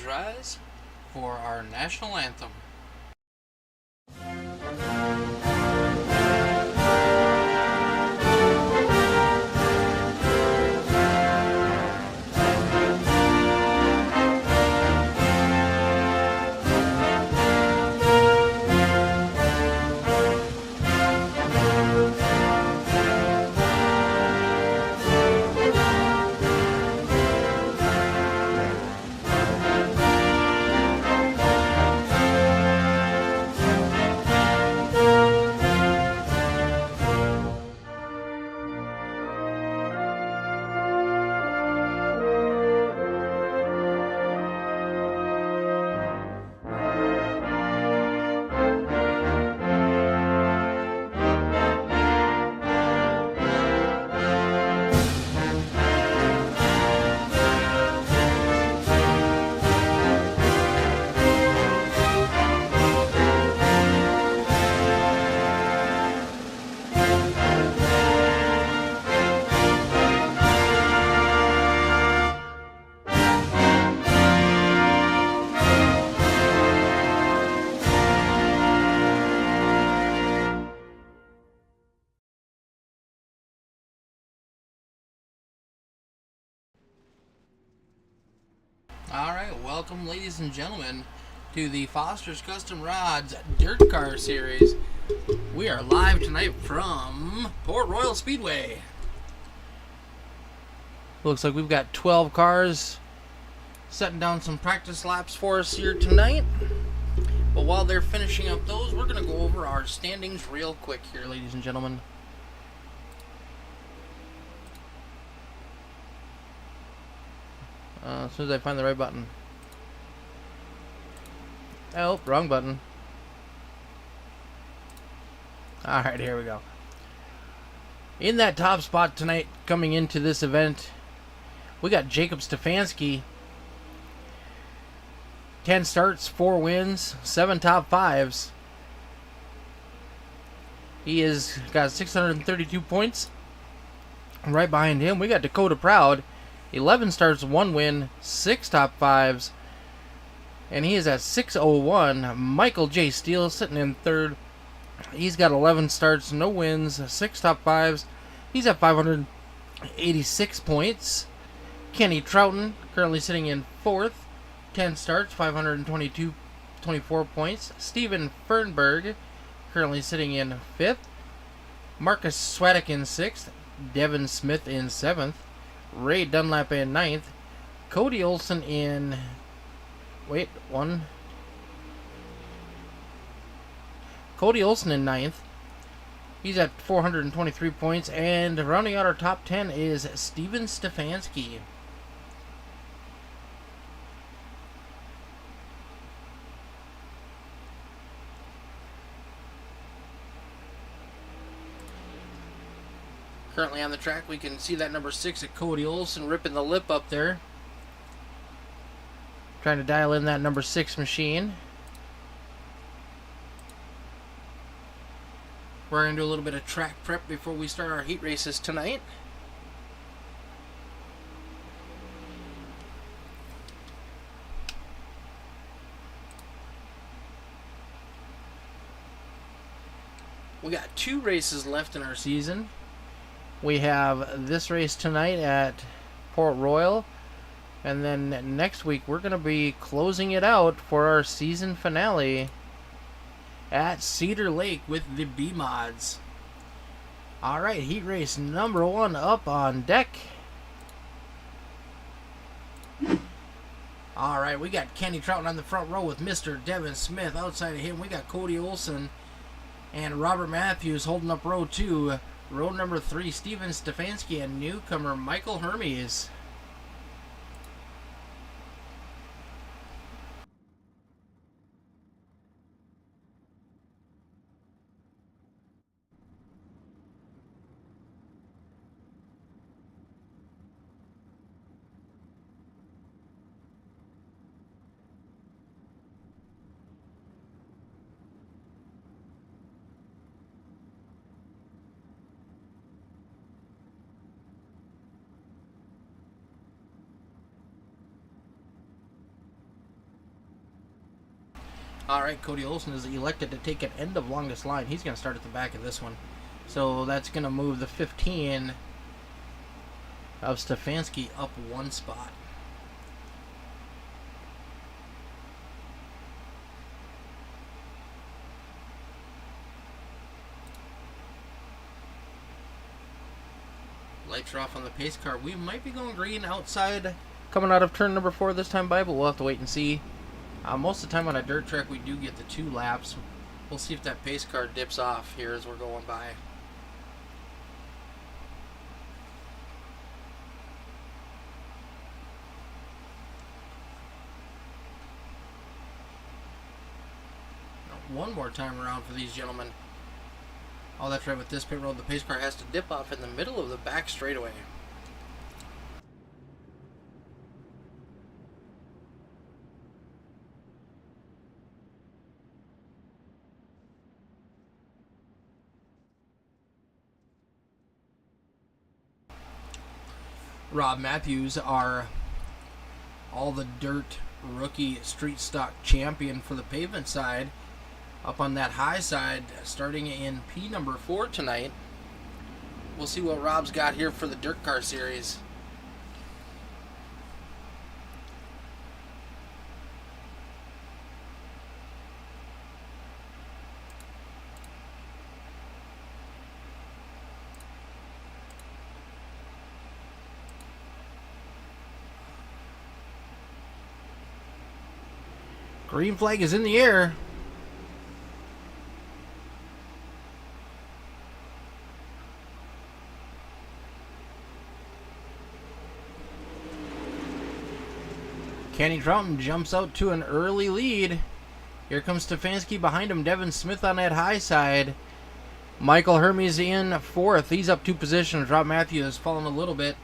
Please rise for our national anthem. Alright, welcome ladies and gentlemen to the Foster's Custom Rods Dirt Car Series. We are live tonight from Port Royal Speedway. Looks like we've got 12 cars setting down some practice laps for us here tonight. But while they're finishing up those, we're going to go over our standings real quick here, ladies and gentlemen. As soon as I find the right button. Oh, wrong button. Alright, here we go. In that top spot tonight, coming into this event, we got Jacob Stefanski. 10 starts, 4 wins, 7 top 5s. He has got 632 points. Right behind him, we got Dakota Proud. 11 starts, 1 win, 6 top 5s. And he is at 601. Michael J. Steele sitting in third. He's got 11 starts, no wins, 6 top 5s. He's at 586 points. Kenny Troughton currently sitting in fourth. 10 starts, 24 points. Steven Fernberg currently sitting in fifth. Marcus Swadek in sixth. Devin Smith in seventh. Ray Dunlap in ninth. Cody Olson in... Cody Olson in ninth. He's at 423 points. And rounding out our top 10 is Steven Stefanski. Currently on the track, we can see that number 6 at Cody Olson ripping the lip up there. Trying to dial in that number 6 machine. We're going to do a little bit of track prep before we start our heat races tonight. We got 2 races left in our season. We have this race tonight at Port Royal. And then next week we're going to be closing it out for our season finale at Cedar Lake with the B-Mods. Alright, heat race number 1 up on deck. Alright, we got Kenny Troughton on the front row with Mr. Devin Smith. Outside of him, we got Cody Olson and Robert Matthews holding up row 2. Row number 3, Steven Stefanski and newcomer Michael Hermes. Alright, Cody Olson is elected to take an end of longest line. He's going to start at the back of this one. So that's going to move the 15 of Stefanski up one spot. Lights are off on the pace car. We might be going green outside coming out of turn number 4 this time by, but we'll have to wait and see. Most of the time on a dirt track we do get the 2 laps. We'll see if that pace car dips off here as we're going by. One more time around for these gentlemen. Oh, that's right, with this pit road, the pace car has to dip off in the middle of the back straightaway. Rob Matthews, our all the dirt rookie street stock champion for the pavement side, up on that high side, starting in P number 4 tonight. We'll see what Rob's got here for the Dirt Car Series. Green flag is in the air. Kenny Troughton jumps out to an early lead. Here comes Stefanski behind him. Devin Smith on that high side. Michael Hermes in 4th. He's up 2 positions. Rob Matthews has fallen a little bit.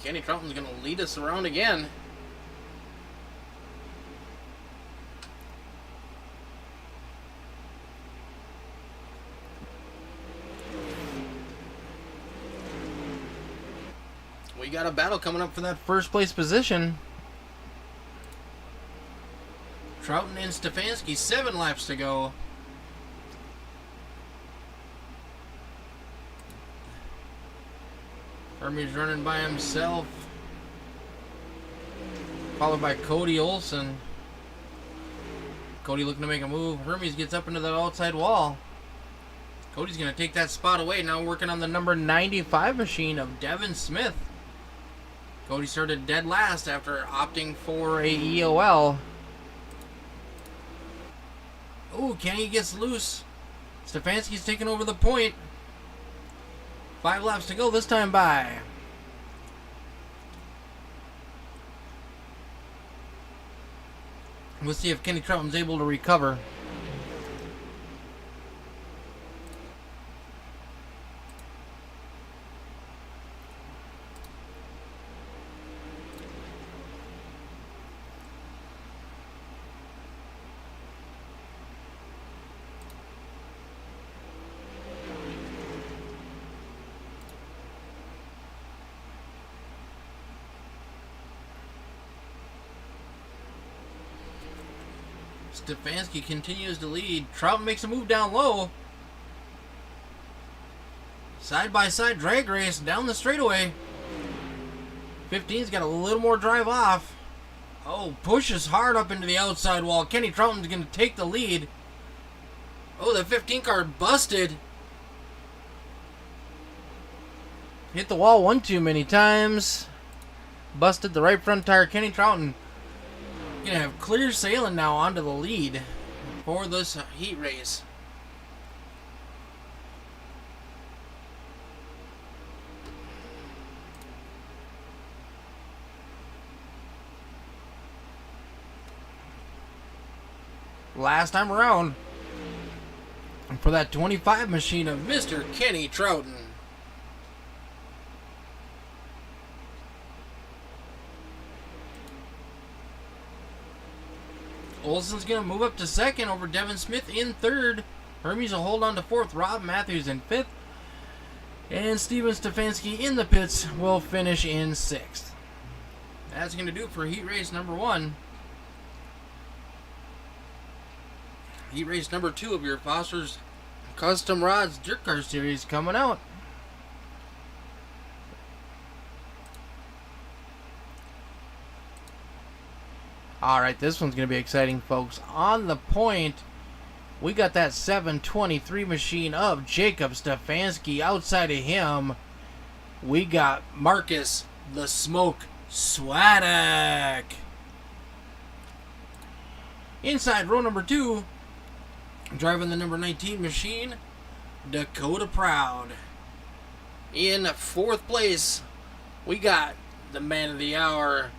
Kenny Troughton's going to lead us around again. We got a battle coming up for that first place position. Troughton and Stefanski, 7 laps to go. Hermes running by himself, followed by Cody Olson. Cody looking to make a move. Hermes gets up into that outside wall. Cody's going to take that spot away. Now working on the number 95 machine of Devin Smith. Cody started dead last after opting for a EOL. Ooh, Kenny gets loose. Stefanski's taking over the point. 5 laps to go this time by. We'll see if Kenny Troughton's able to recover. Stefanski continues to lead. Troughton makes a move down low. Side-by-side drag race down the straightaway. 15's got a little more drive off. Oh, pushes hard up into the outside wall. Kenny Troughton's going to take the lead. Oh, the 15 car busted. Hit the wall one too many times. Busted the right front tire. Kenny Troughton going to have clear sailing now onto the lead for this heat race. Last time around for that 25 machine of Mr. Kenny Troughton. Olson's going to move up to second over Devin Smith in third. Hermes will hold on to 4th. Rob Matthews in 5th. And Steven Stefanski in the pits will finish in 6th. That's going to do it for heat race number 1. Heat race number 2 of your Foster's Custom Rods Dirtkars series coming out. Alright, this one's going to be exciting, folks. On the point, we got that 723 machine of Jacob Stefanski. Outside of him, we got Marcus the Smoke Swadek. Inside row number 2, driving the number 19 machine, Dakota Proud. In 4th place, we got the man of the hour,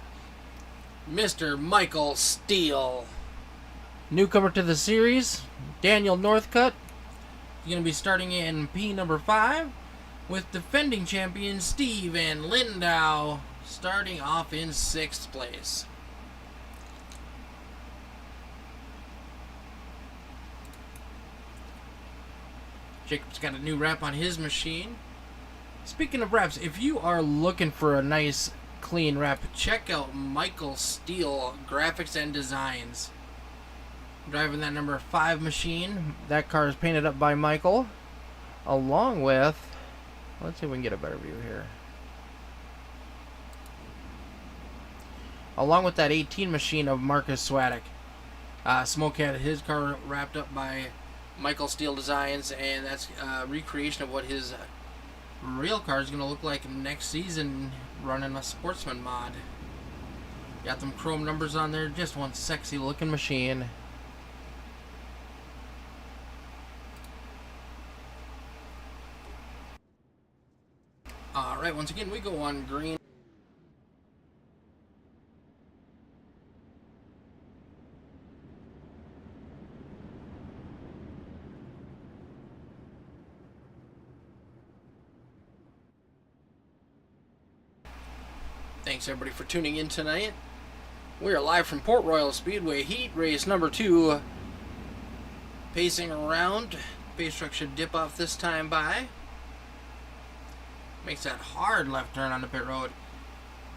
Mr. Michael Steele. Newcomer to the series, Daniel Northcutt. He's going to be starting in P number 5 with defending champion Steve Van Lindau starting off in 6th place. Jacob's got a new wrap on his machine. Speaking of wraps, if you are looking for a nice clean wrap, check out Michael Steele Graphics and Designs. Driving that number 5 machine. That car is painted up by Michael. Along with, let's see if we can get a better view here. Along with that 18 machine of Marcus Swadek. Smoke had his car wrapped up by Michael Steele Designs, and that's a recreation of what his real car is going to look like next season running a Sportsman mod. Got them chrome numbers on there. Just one sexy looking machine. Alright, once again we go on green. Thanks everybody for tuning in tonight. We are live from Port Royal Speedway, heat race number 2. Pacing around. Base truck should dip off this time by. Makes that hard left turn on the pit road.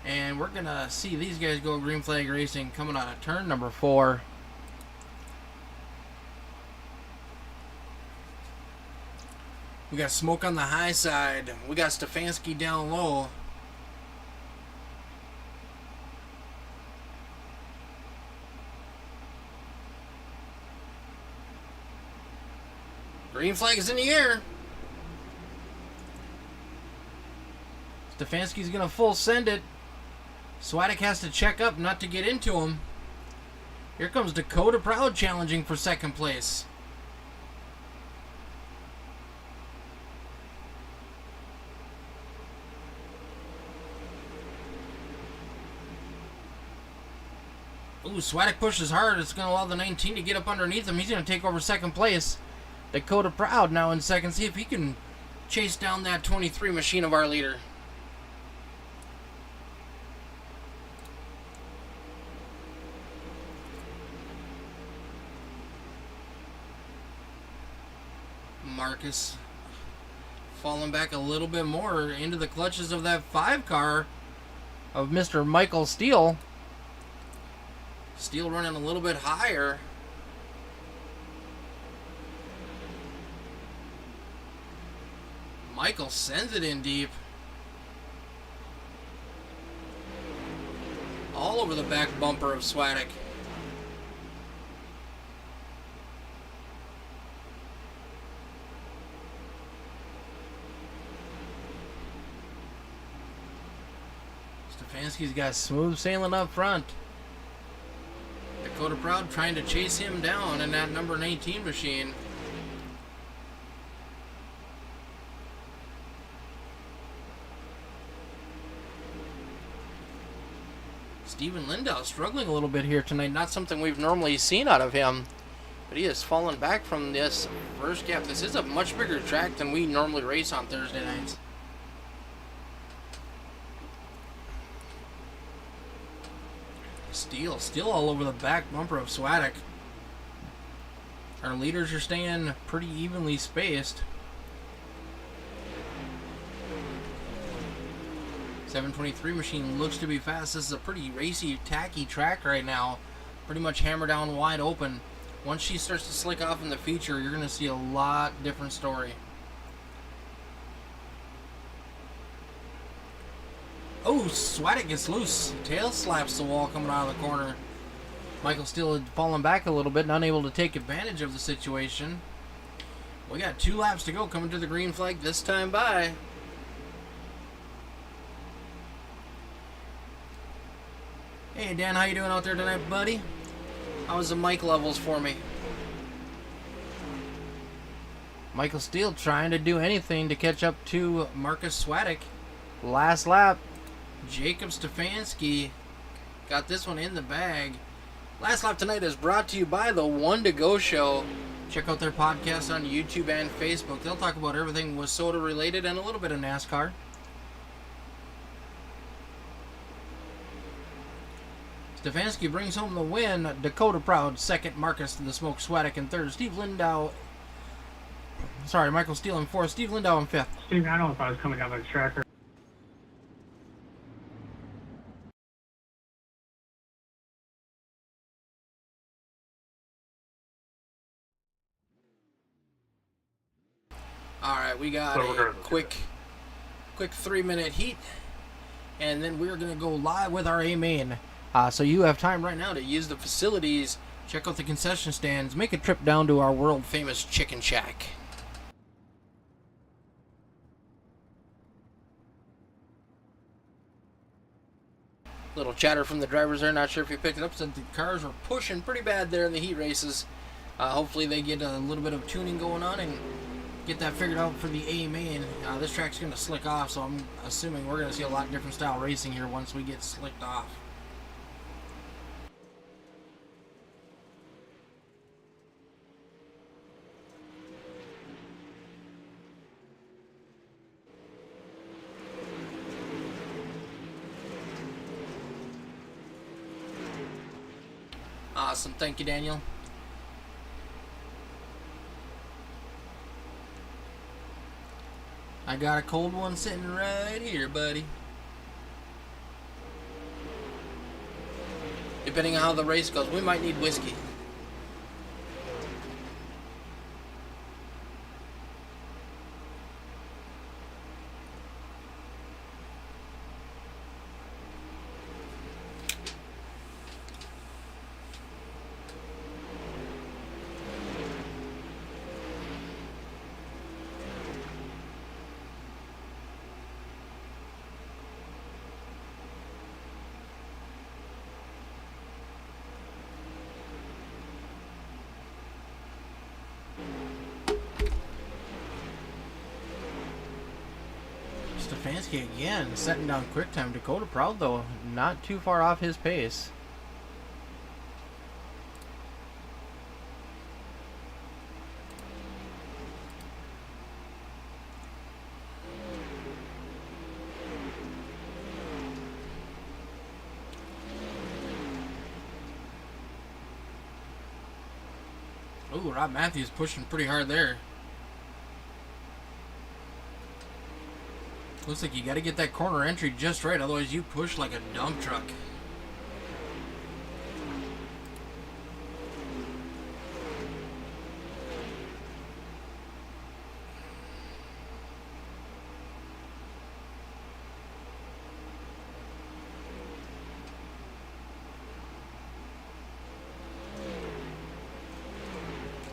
And we're going to see these guys go green flag racing coming out of turn number 4. We got Smoke on the high side. We got Stefanski down low. Green flag is in the air. Stefanski's going to full send it. Swadek has to check up not to get into him. Here comes Dakota Proud challenging for 2nd place. Ooh, Swadek pushes hard. It's going to allow the 19 to get up underneath him. He's going to take over 2nd place. Dakota Proud now in 2nd. See if he can chase down that 23 machine of our leader. Marcus falling back a little bit more into the clutches of that 5 car of Mr. Michael Steele. Steele running a little bit higher. Michael sends it in deep. All over the back bumper of Swadek. Stefanski's got smooth sailing up front. Dakota Proud trying to chase him down in that number 19 machine. Steven Lindau struggling a little bit here tonight. Not something we've normally seen out of him. But he has fallen back from this first gap. This is a much bigger track than we normally race on Thursday nights. Steele still all over the back bumper of Swadek. Our leaders are staying pretty evenly spaced. 723 machine looks to be fast. This is a pretty racy, tacky track right now. Pretty much hammer down wide open. Once she starts to slick off in the feature, you're going to see a lot different story. Oh, Swadek gets loose. Tail slaps the wall coming out of the corner. Michael Steele had fallen back a little bit and unable to take advantage of the situation. We got 2 laps to go, coming to the green flag this time by. Hey Dan, how you doing out there tonight, buddy? How was the mic levels for me? Michael Steele trying to do anything to catch up to Marcus Swadek. Last lap. Jacob Stefanski got this one in the bag. Last lap tonight is brought to you by the One to Go Show. Check out their podcast on YouTube and Facebook. They'll talk about everything WISSOTA related and a little bit of NASCAR. Stefanski brings home the win. Dakota Proud second. Marcus the Smoke Swadek in third. Steve Lindau. Sorry, Michael Steele in fourth. Steve Lindau in fifth. Steve, I don't know if I was coming down by the tracker. Alright, we got a quick 3-minute heat. And then we're going to go live with our A-Main. So you have time right now to use the facilities, check out the concession stands, make a trip down to our world-famous Chicken Shack. Little chatter from the drivers there, not sure if you picked it up, since the cars were pushing pretty bad there in the heat races. Hopefully they get a little bit of tuning going on and get that figured out for the A-Main. This track's going to slick off, so I'm assuming we're going to see a lot different style racing here once we get slicked off. Awesome, thank you, Daniel. I got a cold one sitting right here, buddy. Depending on how the race goes, we might need whiskey. Stefanski again, setting down quick time. Dakota Proud, though, not too far off his pace. Ooh, Rob Matthews pushing pretty hard there. Looks like you got to get that corner entry just right, otherwise you push like a dump truck.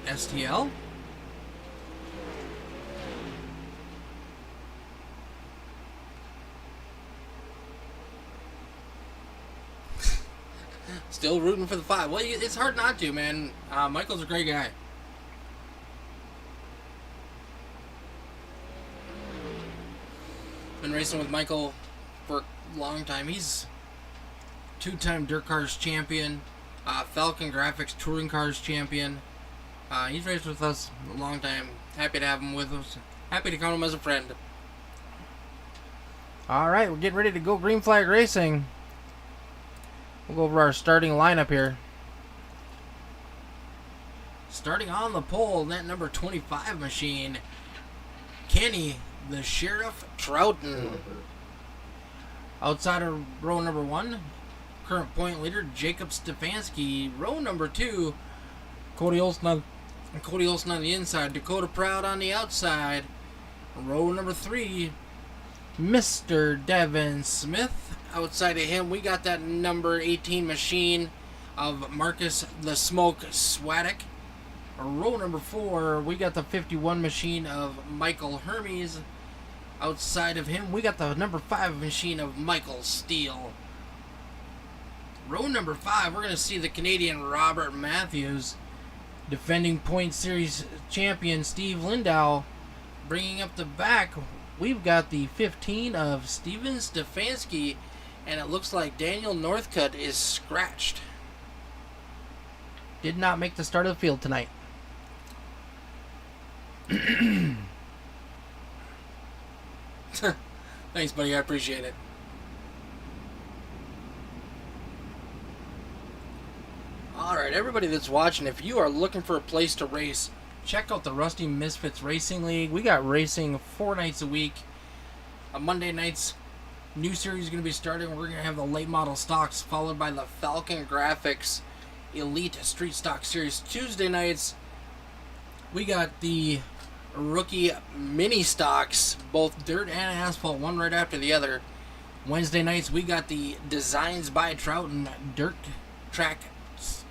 STL? Still rooting for the 5. Well, it's hard not to, man. Michael's a great guy. Been racing with Michael for a long time. He's two-time Dirtkars champion, FALCONGRAFIX touring cars champion. He's raced with us a long time. Happy to have him with us. Happy to count him as a friend. Alright, we're getting ready to go green flag racing. We'll go over our starting lineup here. Starting on the pole, that number 25 machine, Kenny, the Sheriff Troughton. Outside of row number 1, current point leader, Jacob Stefanski. Row number 2, Cody Olson on the inside, Dakota Proud on the outside. Row number 3, Mr. Devin Smith. Outside of him, we got that number 18 machine of Marcus the Smoke Swadek. Row number 4, we got the 51 machine of Michael Hermes. Outside of him, we got the number 5 machine of Michael Steele. Row number 5, we're going to see the Canadian Robert Matthews. Defending Point Series champion Steve Lindau. Bringing up the back, we've got the 15 of Steven Stefanski. And it looks like Daniel Northcutt is scratched. Did not make the start of the field tonight. Thanks, buddy. I appreciate it. Alright, everybody that's watching, if you are looking for a place to race, check out the Rusty Misfits Racing League. We got racing 4 nights a week. Monday nights, new series is going to be starting. We're going to have the late model stocks, followed by the FALCONGRAFIX Elite Street Stock Series. Tuesday nights, we got the rookie mini stocks, both dirt and asphalt, one right after the other. Wednesday nights, we got the Designs by Troughton Dirt Track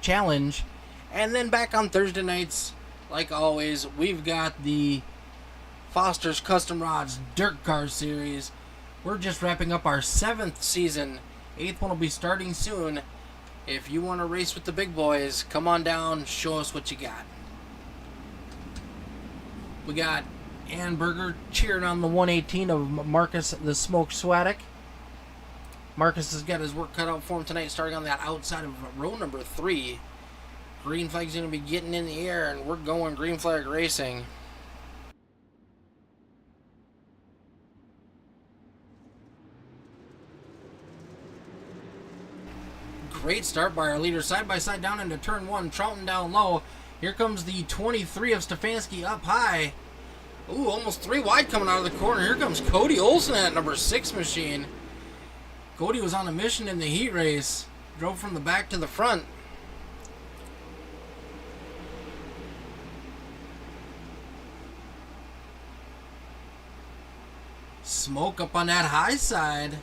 Challenge. And then back on Thursday nights, like always, we've got the Foster's Custom Rods Dirtkars series. We're just wrapping up our 7th season. 8th one will be starting soon. If you want to race with the big boys, come on down, show us what you got. We got Ann Berger cheering on the 118 of Marcus the Smoke Swadek. Marcus has got his work cut out for him tonight, starting on that outside of row number 3. Green flag's going to be getting in the air, and we're going green flag racing. Great start by our leader, side by side down into turn 1, Troughton down low. Here comes the 23 of Stefanski up high. Ooh, almost 3 wide coming out of the corner. Here comes Cody Olson at number 6 machine. Cody was on a mission in the heat race. Drove from the back to the front. Smoke up on that high side.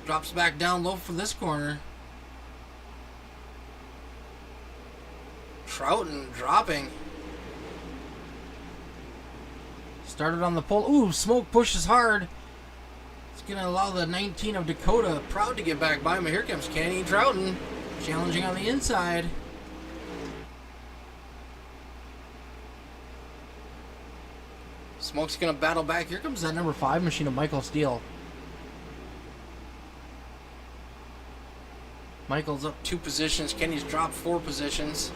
Drops back down low for this corner. Troughton dropping. Started on the pole. Ooh, Smoke pushes hard. It's going to allow the 19 of Dakota Proud to get back by him. Here comes Kenny Troughton, challenging on the inside. Smoke's going to battle back. Here comes that number 5 machine of Michael Steele. Michael's up 2 positions. Kenny's dropped 4 positions.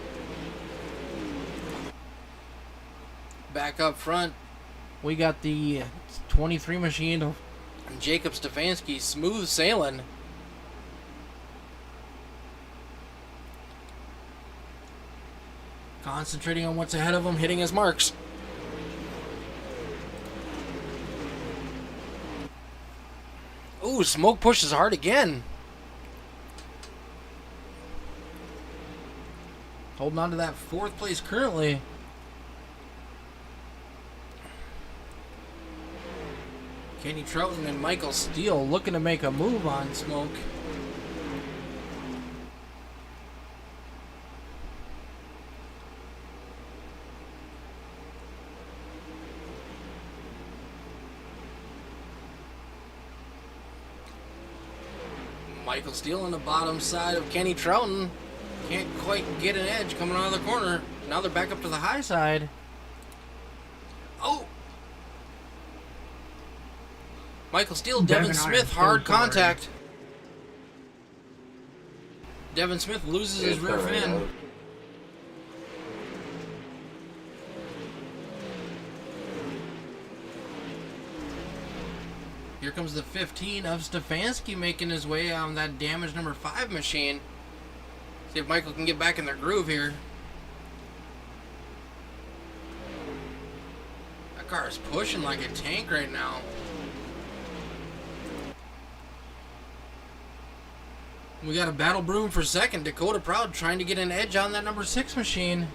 Back up front, we got the 23 machine of Jacob Stefanski, smooth sailing. Concentrating on what's ahead of him, hitting his marks. Ooh, Smoke pushes hard again. Holding on to that 4th place currently. Kenny Troughton and Michael Steele looking to make a move on Smoke. Michael Steele on the bottom side of Kenny Troughton. Can't quite get an edge coming out of the corner. Now they're back up to the high side. Oh! Michael Steele, Devin Smith, hard contact. Devin Smith loses his rear fin. Here comes the 15 of Stefanski making his way on that damaged number 5 machine. See if Michael can get back in their groove here. That car is pushing like a tank right now. We got a battle broom for second. Dakota Proud trying to get an edge on that number 6 machine.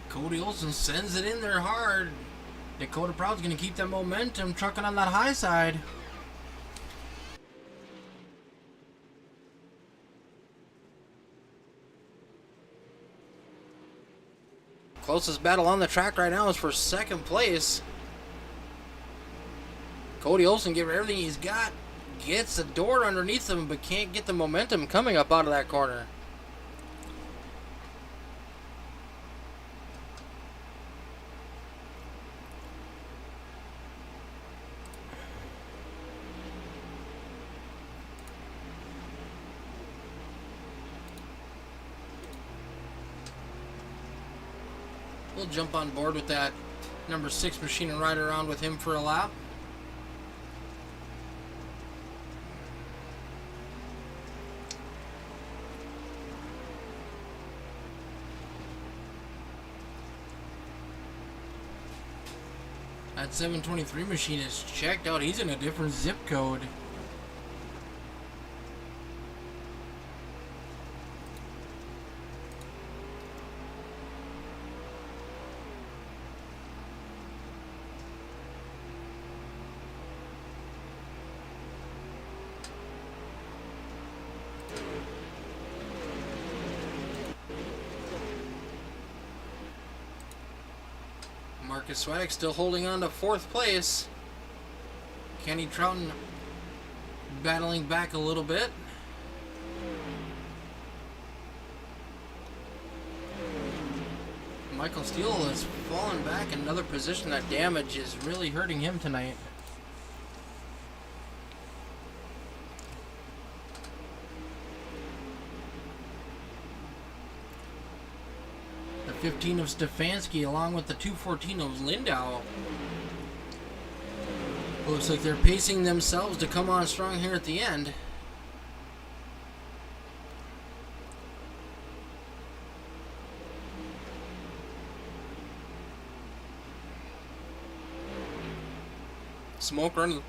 Cody Olsen sends it in there hard. Dakota Proud's going to keep that momentum, trucking on that high side. Closest battle on the track right now is for second place. Cody Olsen giving everything he's got. Gets the door underneath him, but can't get the momentum coming up out of that corner. We'll jump on board with that number 6 machine and ride around with him for a lap. That 723 machine is checked out. He's in a different zip code. Marcus Swadek still holding on to 4th place. Kenny Trouton battling back a little bit. Michael Steele has fallen back in another position. That damage is really hurting him tonight. The 15 of Stefanski along with the 214 of Lindau. Looks like they're pacing themselves to come on strong here at the end. Smoke running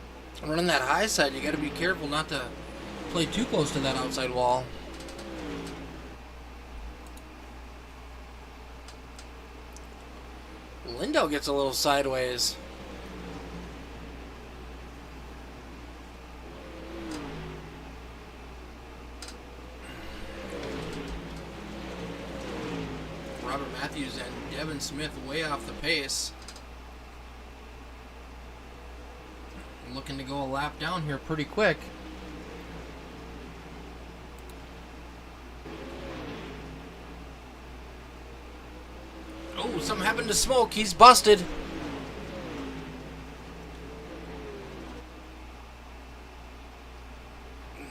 that high side. You got to be careful not to play too close to that outside wall. Lindau gets a little sideways. Robert Matthews and Devin Smith way off the pace. Looking to go a lap down here pretty quick. Oh, something happened to Smoke. He's busted.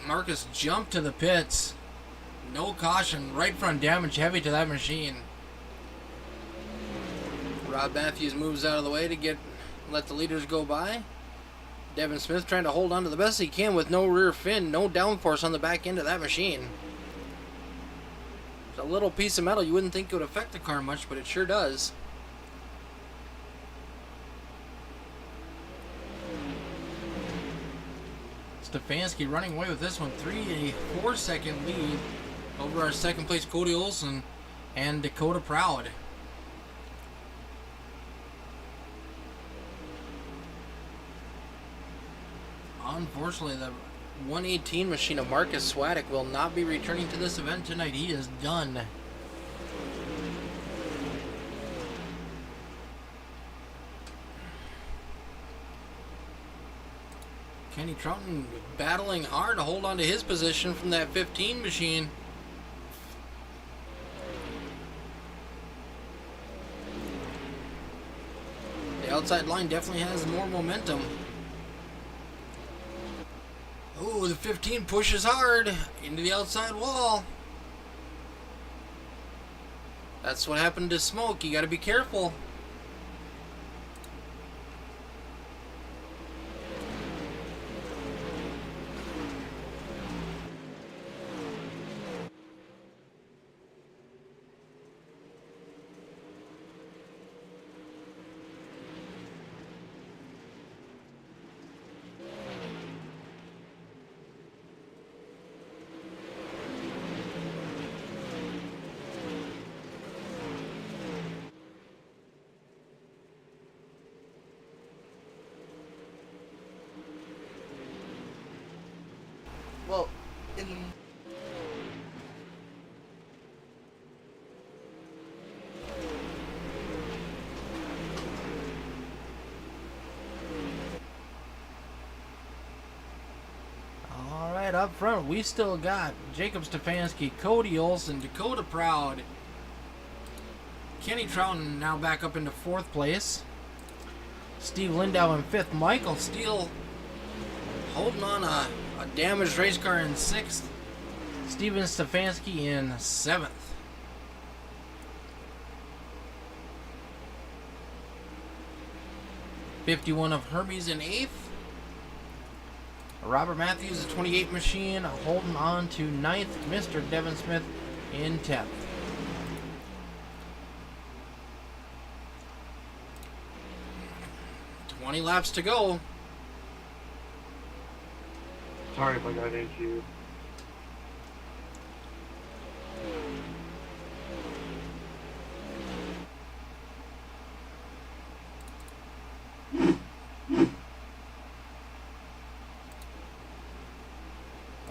Marcus jumped to the pits. No caution. Right front damage heavy to that machine. Rob Matthews moves out of the way to let the leaders go by. Devin Smith trying to hold on to the best he can with no rear fin, no downforce on the back end of that machine. It's a little piece of metal. You wouldn't think it would affect the car much, but it sure does. Stefanski running away with this one. 4-second lead over our second place Cody Olsen and Dakota Proud. Unfortunately, the 118 machine of Marcus Swadek will not be returning to this event tonight. He is done. Kenny Troughton battling hard to hold on to his position from that 15 machine. The outside line definitely has more momentum. Oh, the 15 pushes hard into the outside wall. That's what happened to Smoke. You got to be careful. Well, All right, up front, we still got Jacob Stefanski, Cody Olsen, Dakota Proud, Kenny Troughton now back up into 4th place. Steve Lindau in 5th. Michael Steele holding on a damaged race car in 6th. Steven Stefanski in 7th. '51 of Hermes in 8th. Robert Matthews, the 28 machine, holding on to 9th. Mr. Devin Smith in 10th. Twenty laps to go. Sorry if I got into you.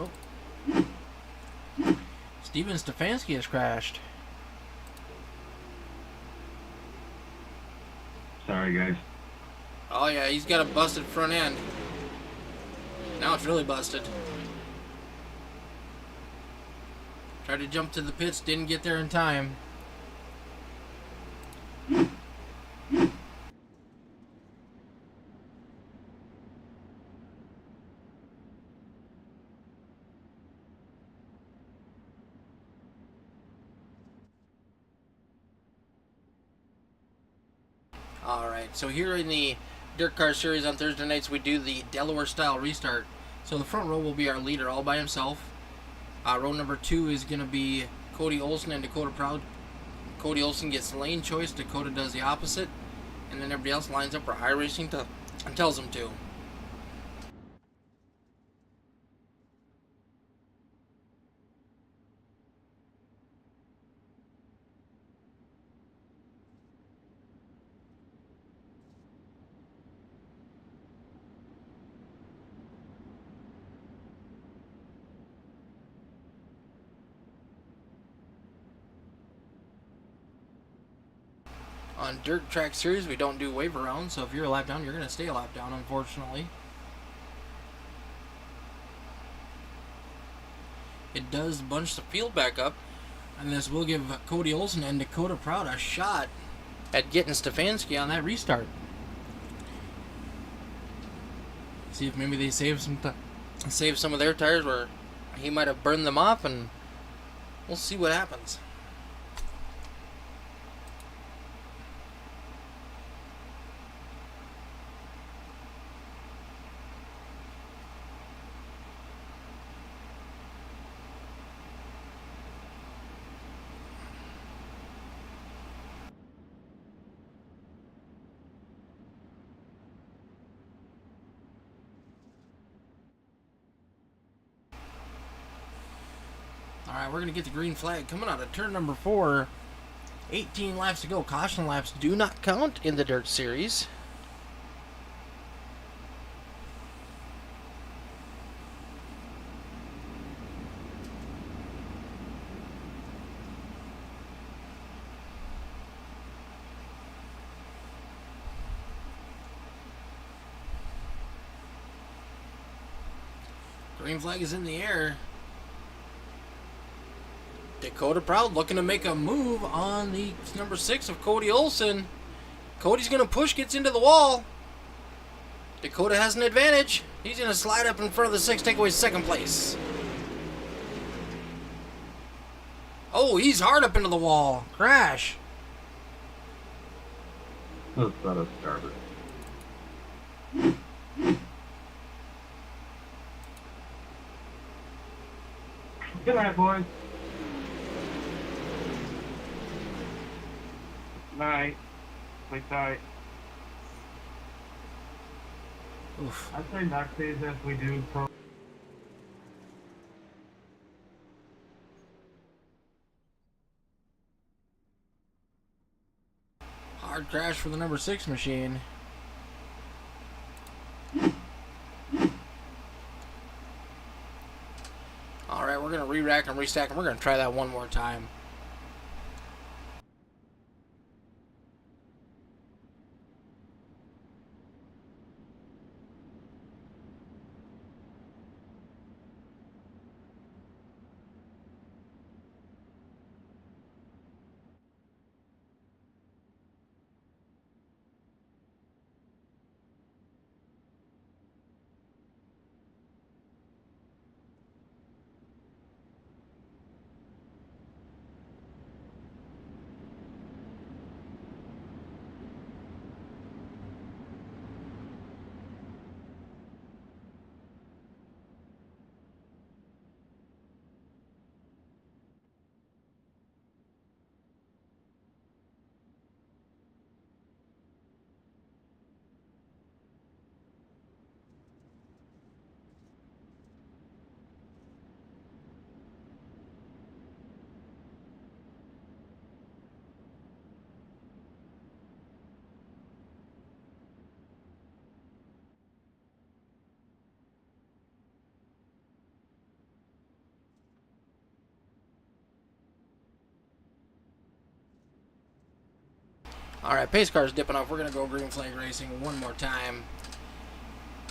Oh. Steven Stefanski has crashed. Sorry, guys. Oh yeah, he's got a busted front end. Now it's really busted. Tried to jump to the pits, didn't get there in time. Alright, so here in the Dirtkars series on Thursday nights, we do the Delaware style restart. So the front row will be our leader all by himself. Row number 2 is going to be Cody Olsen and Dakota Proud. Cody Olsen gets lane choice, Dakota does the opposite, and then everybody else lines up where iRacing tells them to. On Dirt Track Series, we don't do waiver rounds, so if you're a lap down, you're going to stay a lap down, unfortunately. It does bunch the field back up, and this will give Cody Olsen and Dakota Proud a shot at getting Stefanski on that restart. See if maybe they save some of their tires where he might have burned them off, and we'll see what happens. Alright, we're going to get the green flag coming out of turn number 4. 18 laps to go. Caution laps do not count in the Dirt Series. Green flag is in the air. Dakota Proud looking to make a move on the number 6 of Cody Olsen. Cody's going to push, gets into the wall. Dakota has an advantage. He's going to slide up in front of the 6, take away second place. Oh, he's hard up into the wall. Crash. Let's let us start it. Good night, boys. Night. Play tight. Oof. I'd say next season if we do pro. Hard crash for the number 6 machine. Alright, we're going to re-rack and restack, and we're going to try that one more time. Alright, pace car's dipping off. We're going to go green flag racing one more time.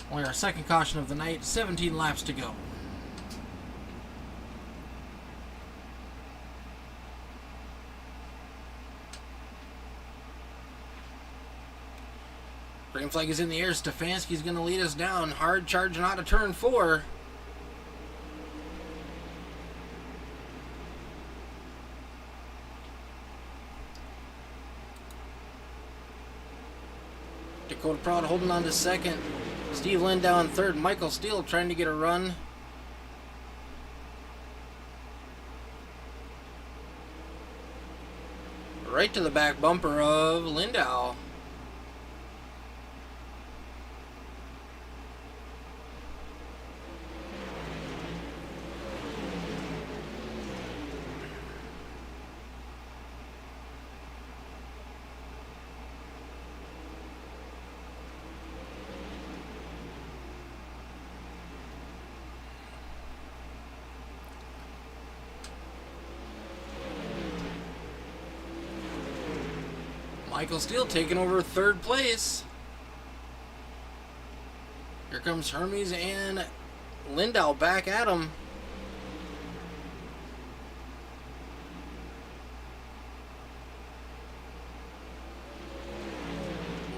Only our second caution of the night. 17 laps to go. Green flag is in the air. Stefanski's going to lead us down. Hard charging out of turn 4. Dakota Proud holding on to second. Steve Lindau in third. Michael Steele trying to get a run. Right to the back bumper of Lindau. Michael Steele taking over third place. Here comes Hermes and Lindau back at him.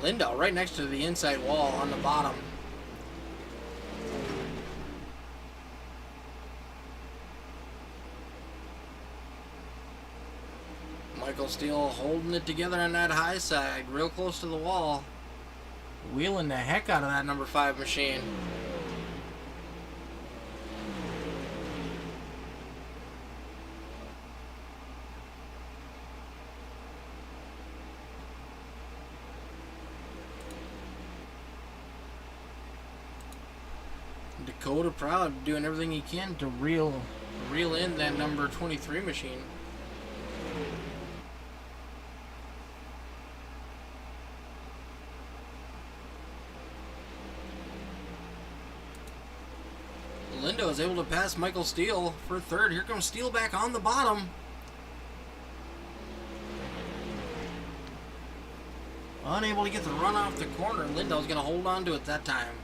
Lindau right next to the inside wall on the bottom. Michael Steele holding it together on that high side, real close to the wall. Wheeling the heck out of that number 5 machine. Dakota Proud doing everything he can to reel in that number 23 machine. Lindo is able to pass Michael Steele for third. Here comes Steele back on the bottom. Unable to get the run off the corner. Lindau's going to hold on to it that time.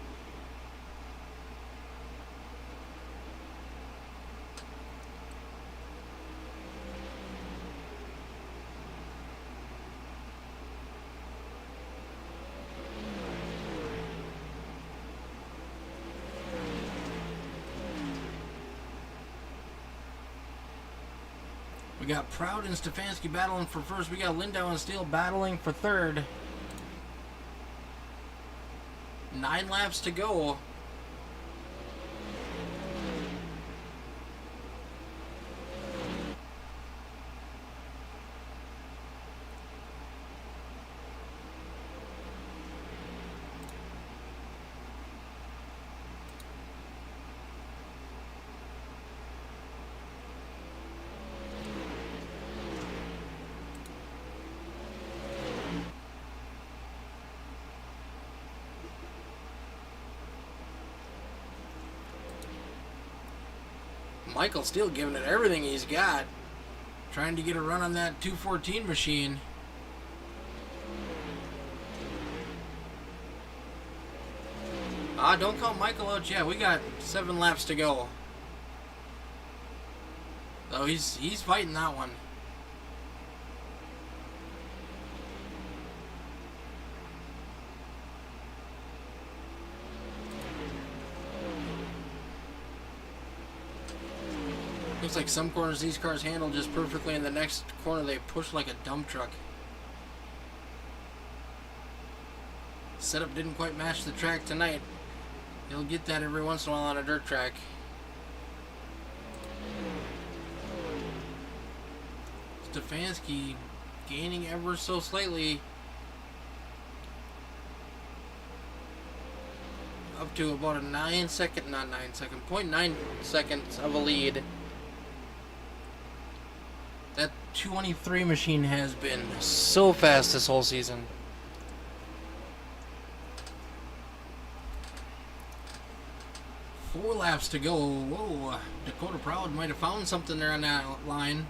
We got Proud and Stefanski battling for first. We got Lindau and Steele battling for third. 9 laps to go. Michael Steele giving it everything he's got. Trying to get a run on that 214 machine. Don't call Michael out yet. We got 7 laps to go. Oh, he's fighting that one. Looks like some corners these cars handle just perfectly, and the next corner they push like a dump truck. Setup didn't quite match the track tonight. You'll get that every once in a while on a dirt track. Stefanski gaining ever so slightly. Up to about a 0.9 seconds of a lead. That 23 machine has been so fast this whole season. Four laps to go. Whoa, Dakota Proud might have found something there on that line.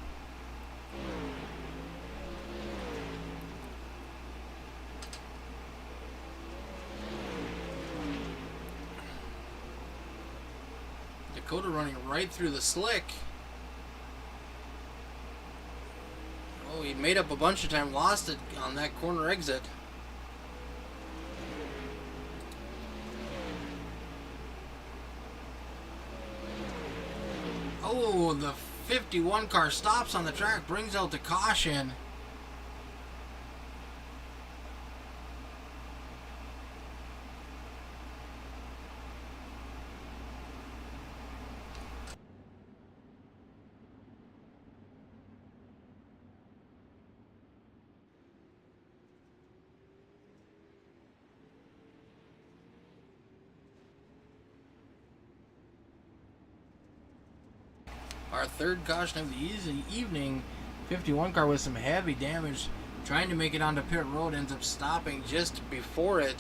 Dakota running right through the slick. Oh, he made up a bunch of time, lost it on that corner exit. Oh, the 51 car stops on the track, brings out the caution. Our third caution of the evening, 51 car with some heavy damage, trying to make it onto pit road, ends up stopping just before it,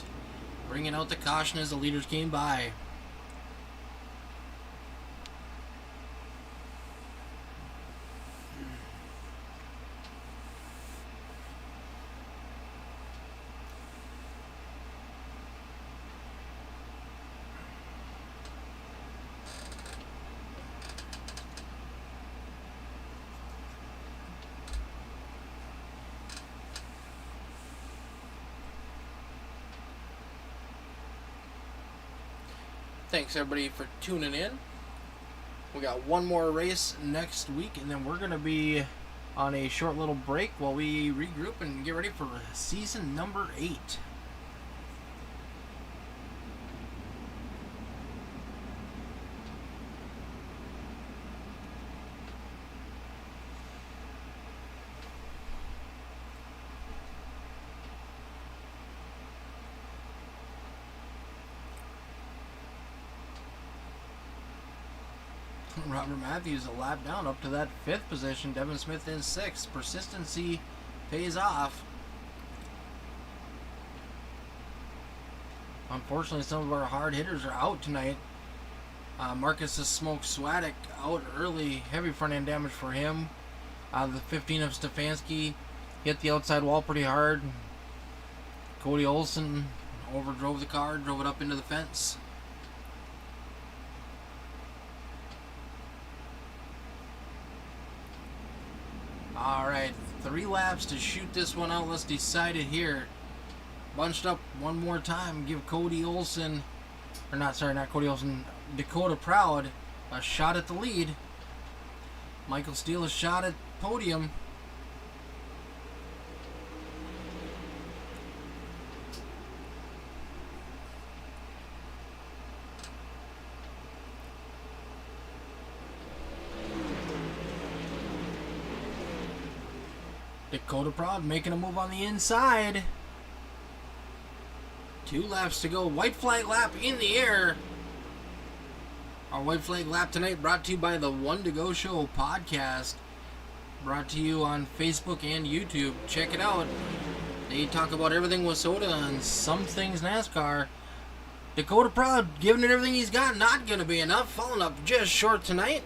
bringing out the caution as the leaders came by. Thanks everybody for tuning in. We got one more race next week, and then we're going to be on a short little break while we regroup and get ready for season number 8. Robert Matthews a lap down up to that 5th position. Devin Smith in 6th. Persistency pays off. Unfortunately, some of our hard hitters are out tonight. Marcus Smoke Swadek out early. Heavy front end damage for him. The 15 of Stefanski hit the outside wall pretty hard. Cody Olsen overdrove the car, drove it up into the fence. Alright, 3 laps to shoot this one out. Let's decide it here. Bunched up one more time. Give Cody Olsen, or not Cody Olsen, Dakota Proud a shot at the lead. Michael Steele a shot at podium. Dakota Prod making a move on the inside. 2 laps to go. White flag lap in the air. Our white flag lap tonight brought to you by the One to Go Show podcast. Brought to you on Facebook and YouTube. Check it out. They talk about everything WISSOTA and some things NASCAR. Dakota Prod giving it everything he's got. Not going to be enough. Falling up just short tonight.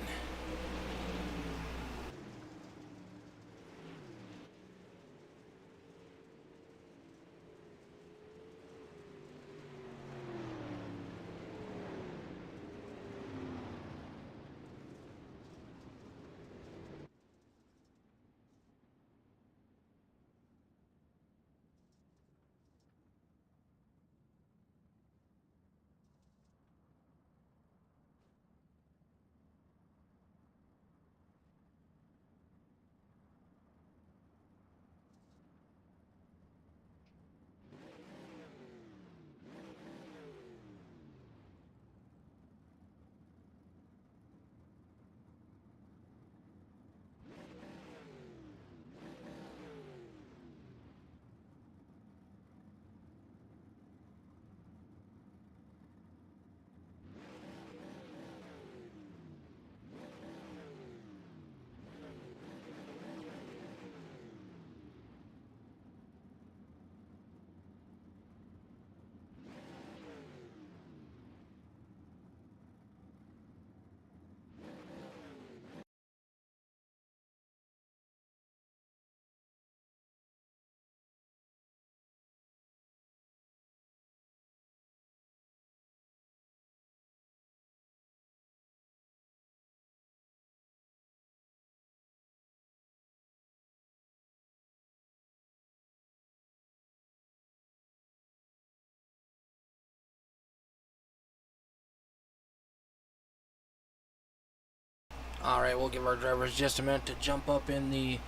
Alright, we'll give our drivers just a minute to jump up in the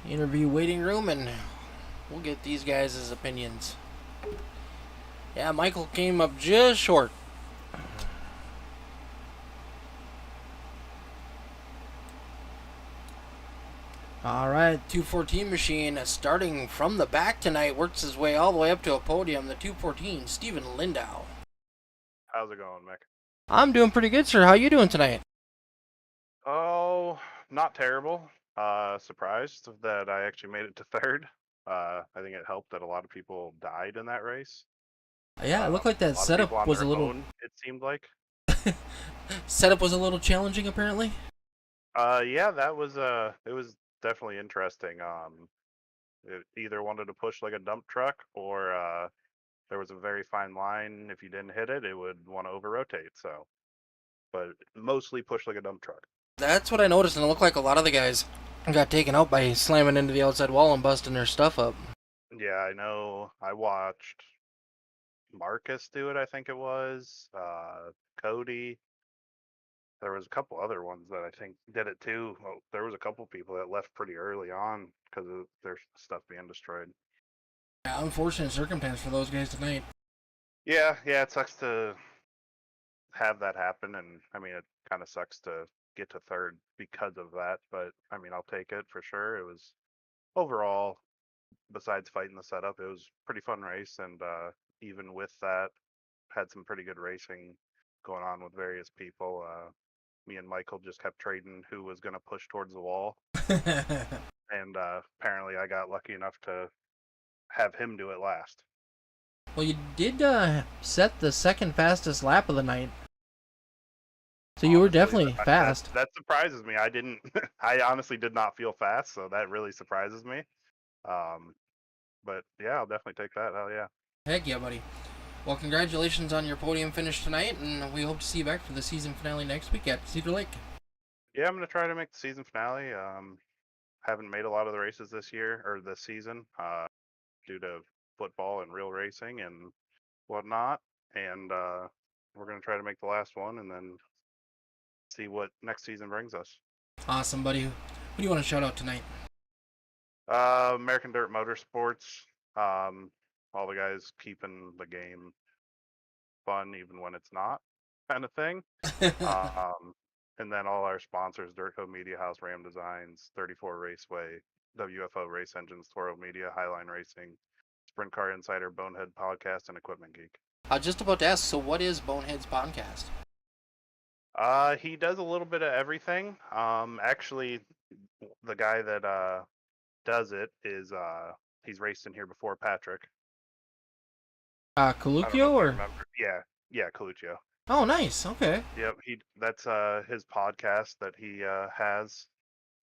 interview waiting room and we'll get these guys' opinions. Yeah, Michael came up just short. Alright, 214 machine starting from the back tonight. Works his way all the way up to a podium. The 214, Steven Lindau. How's it going, Mick? I'm doing pretty good, sir. How you doing tonight? Oh, not terrible. Surprised that I actually made it to third. I think it helped that a lot of people died in that race. Yeah, it looked like A that lot of setup people on was a their little own, it seemed like. setup was a little challenging apparently. Yeah, it was definitely interesting. It either wanted to push like a dump truck or there was a very fine line. If you didn't hit it, it would want to over rotate. So, but mostly push like a dump truck. That's what I noticed, and it looked like a lot of the guys got taken out by slamming into the outside wall and busting their stuff up. Yeah, I know. I watched Marcus do it, I think it was. Cody. There was a couple other ones that I think did it too. Well, there was a couple people that left pretty early on because of their stuff being destroyed. Yeah, unfortunate circumstance for those guys tonight. Yeah, it sucks to have that happen, and I mean, it kind of sucks to get to third because of that. But I mean, I'll take it for sure. It was overall, besides fighting the setup, it was a pretty fun race, and even with that, had some pretty good racing going on with various people. Me and Michael just kept trading who was going to push towards the wall. And apparently I got lucky enough to have him do it last. Well, you did set the second fastest lap of the night. So you were Honestly, definitely fast. That surprises me. I didn't. I honestly did not feel fast, so that really surprises me. But yeah, I'll definitely take that. Hell yeah. Heck yeah, buddy. Well, congratulations on your podium finish tonight, and we hope to see you back for the season finale next week at Cedar Lake. Yeah, I'm gonna try to make the season finale. Haven't made a lot of the races this year or this season, due to football and real racing and whatnot. And we're gonna try to make the last one and then see what next season brings us. Awesome, buddy. Who do you want to shout out tonight? American Dirt Motorsports. All the guys keeping the game fun even when it's not, kind of thing. And then all our sponsors: Dirtco Media House, Ram Designs, 34 Raceway, WFO Race Engines, Toro Media, Highline Racing, Sprint Car Insider, Bonehead Podcast, and Equipment Geek. I was just about to ask, so what is Bonehead's podcast? He does a little bit of everything. Actually, the guy that does it is he's raced in here before, Patrick. I don't know Coluccio if you or? remember. Yeah, Coluccio. Oh, nice. Okay. Yep, that's his podcast that he has.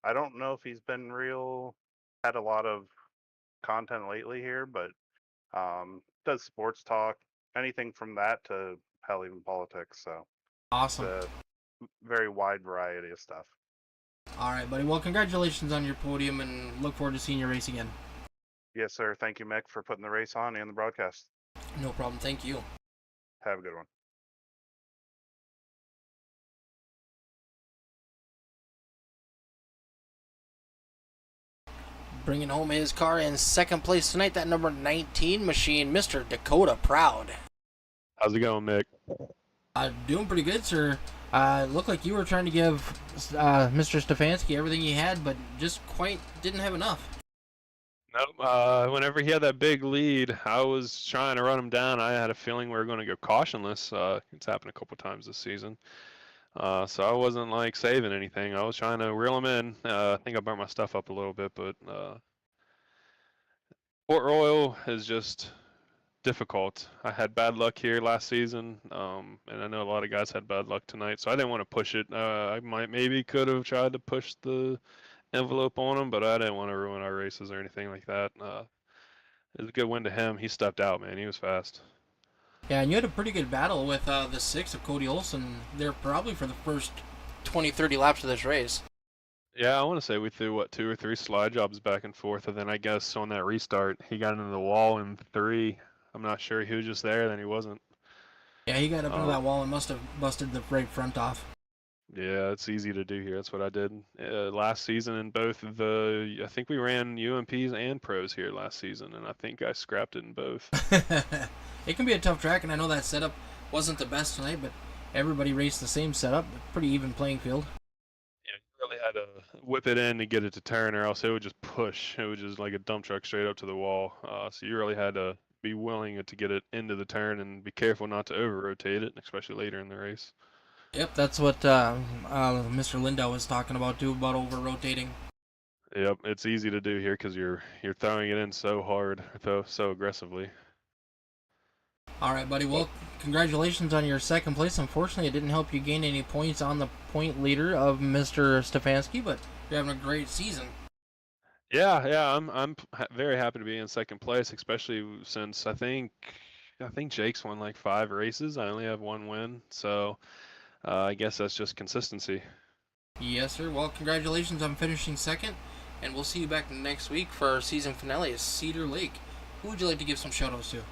I don't know if he's been had a lot of content lately here, but does sports talk, anything from that to hell, even politics. So it's Awesome. a very wide variety of stuff. All right, buddy. Well, congratulations on your podium, and look forward to seeing you race again. Yes, sir. Thank you, Mick, for putting the race on and the broadcast. No problem. Thank you. Have a good one. Bringing home his car in second place tonight, that number 19 machine, Mr. Dakota Proud. How's it going, Mick? Doing pretty good, sir. Looked like you were trying to give Mr. Stefanski everything he had, but just quite didn't have enough. Nope. Whenever he had that big lead, I was trying to run him down. I had a feeling we were going to go cautionless. It's happened a couple times this season. So I wasn't like saving anything. I was trying to reel him in. I think I burnt my stuff up a little bit, but Port Royal is just difficult. I had bad luck here last season, and I know a lot of guys had bad luck tonight, so I didn't want to push it. I maybe could have tried to push the envelope on him, but I didn't want to ruin our races or anything like that. It was a good win to him. He stepped out, man. He was fast. Yeah, and you had a pretty good battle with the 6 of Cody Olsen there probably for the first 20, 30 laps of this race. Yeah, I want to say we threw, 2 or 3 slide jobs back and forth, and then I guess on that restart, he got into the wall in 3. I'm not sure he was just there, then he wasn't. Yeah, he got up into that wall and must have busted the right front off. Yeah, it's easy to do here. That's what I did last season in both I think we ran UMPs and pros here last season, and I think I scrapped it in both. It can be a tough track, and I know that setup wasn't the best tonight, but everybody raced the same setup. Pretty even playing field. Yeah, you really had to whip it in to get it to turn, or else it would just push. It was just like a dump truck straight up to the wall. So you really had to be willing to get it into the turn and be careful not to over-rotate it, especially later in the race. Yep, that's what Mr. Lindau was talking about too, about over-rotating. Yep, it's easy to do here because you're throwing it in so hard, so aggressively. All right, buddy. Well, congratulations on your second place. Unfortunately, it didn't help you gain any points on the point leader of Mr. Stefanski, but you're having a great season. Yeah, I'm very happy to be in second place, especially since I think Jake's won like 5 races. I only have 1 win, so I guess that's just consistency. Yes, sir. Well, congratulations on finishing second, and we'll see you back next week for our season finale at Cedar Lake. Who would you like to give some shout-outs to?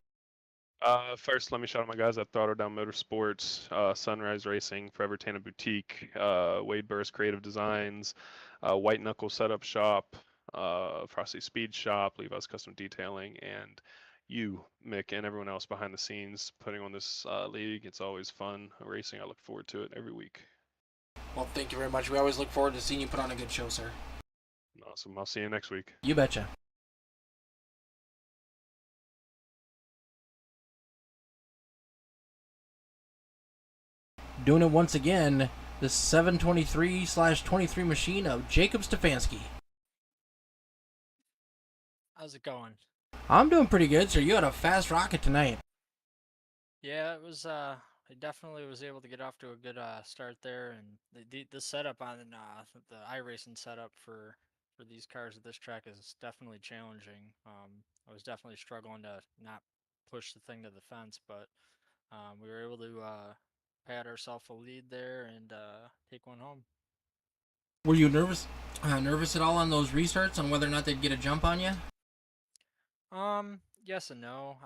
First, let me shout out my guys at Throttle Down Motorsports, Sunrise Racing, Forever Tana Boutique, Wade Burris Creative Designs, White Knuckle Setup Shop, Frosty Speed Shop, Levi's Custom Detailing, and you, Mick, and everyone else behind the scenes putting on this league. It's always fun racing. I look forward to it every week. Well, thank you very much. We always look forward to seeing you put on a good show, sir. Awesome. I'll see you next week. You betcha. Doing it once again, the 723/23 machine of Jacob Stefanski. How's it going? I'm doing pretty good, sir. You had a fast rocket tonight. Yeah, it was. I definitely was able to get off to a good start there, and the setup on the iRacing setup for these cars at this track is definitely challenging. I was definitely struggling to not push the thing to the fence, but we were able to pad ourselves a lead there and take one home. Were you nervous? Nervous at all on those restarts on whether or not they'd get a jump on you? Yes and no.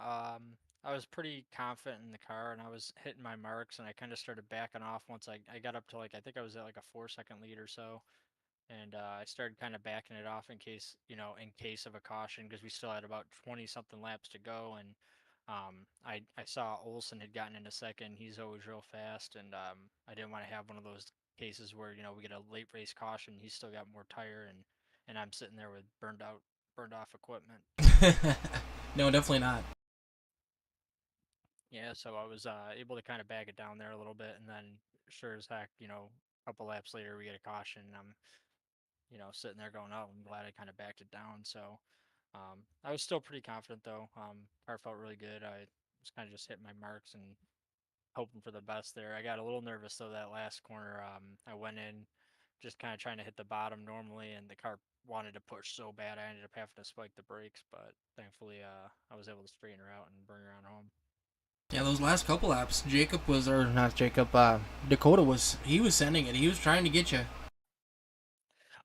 I was pretty confident in the car, and I was hitting my marks, and I kind of started backing off once I got up to I think I was at like a 4-second lead or so. and I started kind of backing it off in case, in case of a caution, because we still had about 20 something laps to go, and I saw Olsen had gotten into second. He's always real fast, and I didn't want to have one of those cases where we get a late race caution. He's still got more tire, and I'm sitting there with burned off equipment. No, definitely not. Yeah, so I was able to kind of bag it down there a little bit, and then sure as heck, a couple laps later we get a caution. And I'm sitting there going, oh, I'm glad I kind of backed it down. So I was still pretty confident though. Car felt really good. I was kind of just hitting my marks and hoping for the best there. I got a little nervous though that last corner. I went in just kind of trying to hit the bottom normally, and the car wanted to push so bad I ended up having to spike the brakes. But thankfully, I was able to straighten her out and bring her on home. Yeah, those last couple laps, Dakota was sending it. He was trying to get you.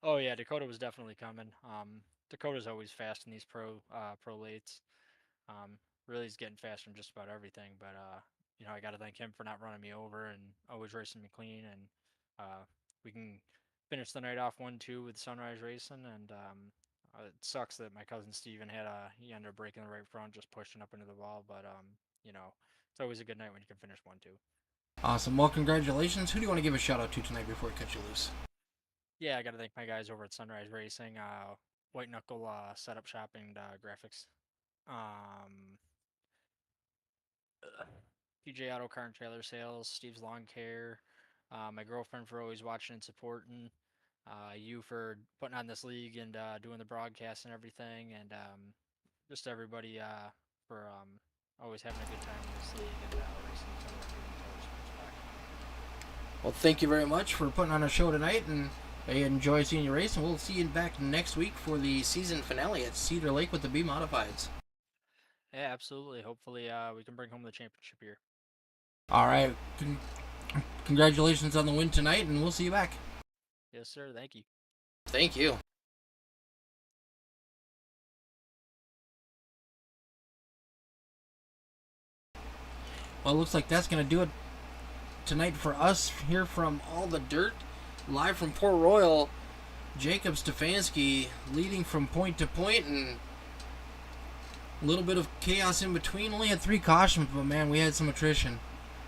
Oh yeah, Dakota was definitely coming. Dakota's always fast in these pro lates. Really he's getting faster in just about everything, but I got to thank him for not running me over and always racing me clean, and we can finish the night off 1-2 with Sunrise Racing. And it sucks that my cousin Steven he ended up breaking the right front, just pushing up into the wall, but it's always a good night when you can finish 1-2. Awesome. Well, congratulations. Who do you want to give a shout out to tonight before we cut you loose? Yeah, I got to thank my guys over at Sunrise Racing, White Knuckle Setup Shop and Graphics. PJ Auto Car and Trailer Sales, Steve's Lawn Care, my girlfriend for always watching and supporting, you for putting on this league and doing the broadcast and everything, and just everybody for always having a good time in this league and racing each other and doing motorsports back. Well, thank you very much for putting on a show tonight, and I enjoy seeing you race, and we'll see you back next week for the season finale at Cedar Lake with the B Modifieds. Yeah, absolutely. Hopefully we can bring home the championship here. All right. Congratulations on the win tonight, and we'll see you back. Yes, sir. Thank you. Thank you. Well, it looks like that's going to do it tonight for us here from All the Dirt. Live from Port Royal, Jacob Stefanski leading from point to point, and a little bit of chaos in between. Only had 3 cautions, but man, we had some attrition.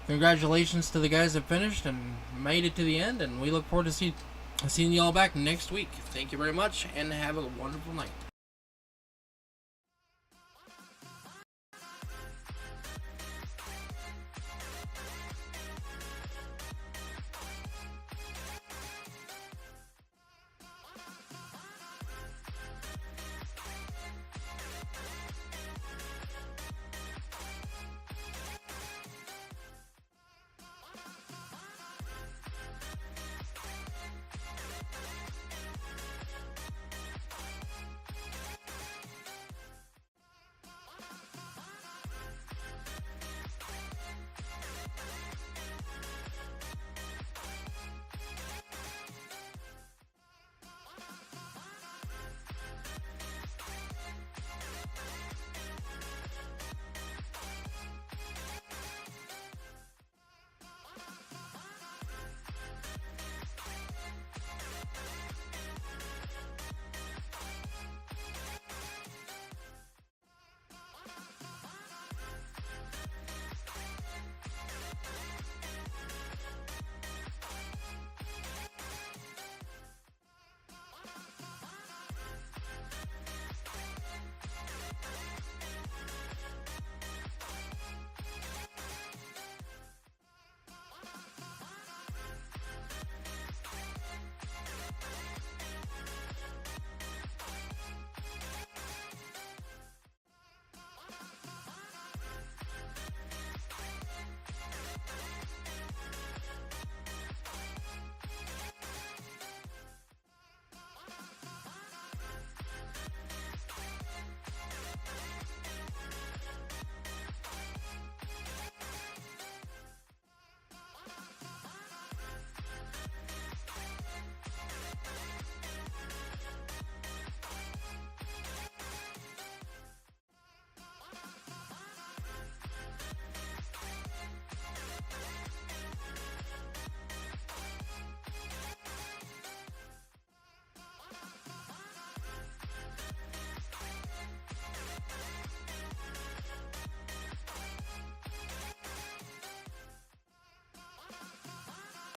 Congratulations to the guys that finished and made it to the end, and we look forward to seeing you all back next week. Thank you very much, and have a wonderful night.